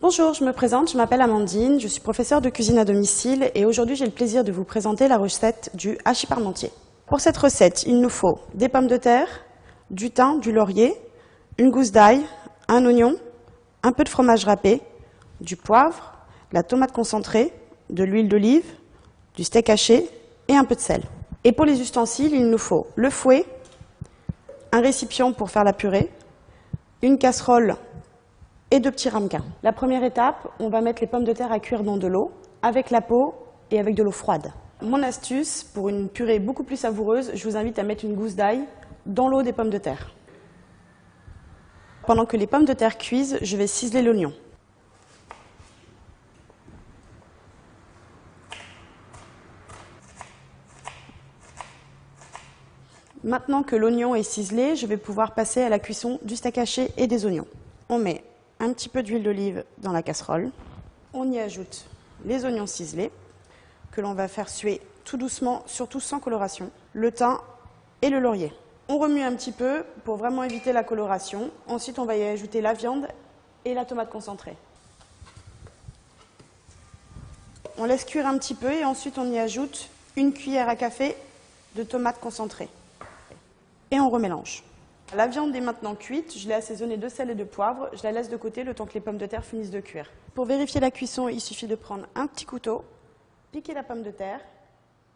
Bonjour, je me présente, je m'appelle Amandine, je suis professeure de cuisine à domicile et aujourd'hui j'ai le plaisir de vous présenter la recette du hachis parmentier. Pour cette recette, il nous faut des pommes de terre, du thym, du laurier, une gousse d'ail, un oignon, un peu de fromage râpé, du poivre, de la tomate concentrée, de l'huile d'olive, du steak haché et un peu de sel. Et pour les ustensiles, il nous faut le fouet, un récipient pour faire la purée, une casserole et 2 petits ramequins. La première étape, on va mettre les pommes de terre à cuire dans de l'eau, avec la peau et avec de l'eau froide. Mon astuce, pour une purée beaucoup plus savoureuse, je vous invite à mettre une gousse d'ail dans l'eau des pommes de terre. Pendant que les pommes de terre cuisent, je vais ciseler l'oignon. Maintenant que l'oignon est ciselé, je vais pouvoir passer à la cuisson du steak haché et des oignons. On met un petit peu d'huile d'olive dans la casserole. On y ajoute les oignons ciselés que l'on va faire suer tout doucement, surtout sans coloration, le thym et le laurier. On remue un petit peu pour vraiment éviter la coloration. Ensuite, on va y ajouter la viande et la tomate concentrée. On laisse cuire un petit peu et ensuite on y ajoute une cuillère à café de tomate concentrée. Et on remélange. La viande est maintenant cuite, je l'ai assaisonnée de sel et de poivre, je la laisse de côté le temps que les pommes de terre finissent de cuire. Pour vérifier la cuisson, il suffit de prendre un petit couteau, piquer la pomme de terre,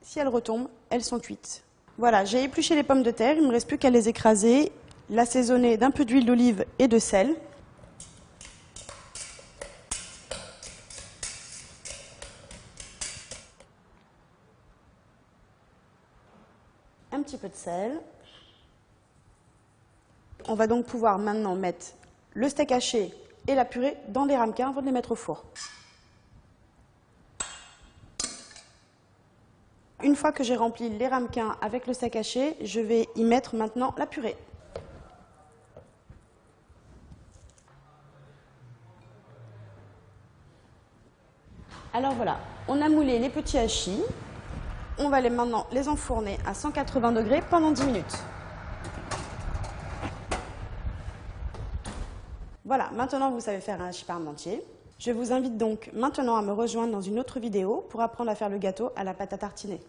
si elles retombent, elles sont cuites. Voilà, j'ai épluché les pommes de terre, il ne me reste plus qu'à les écraser, l'assaisonner d'un peu d'huile d'olive et de sel. Un petit peu de sel. On va donc pouvoir maintenant mettre le steak haché et la purée dans les ramequins avant de les mettre au four. Une fois que j'ai rempli les ramequins avec le steak haché, je vais y mettre maintenant la purée. Alors voilà, on a moulé les petits hachis. On va maintenant les enfourner à 180 degrés pendant 10 minutes. Voilà, maintenant vous savez faire un hachis parmentier. Je vous invite donc maintenant à me rejoindre dans une autre vidéo pour apprendre à faire le gâteau à la pâte à tartiner.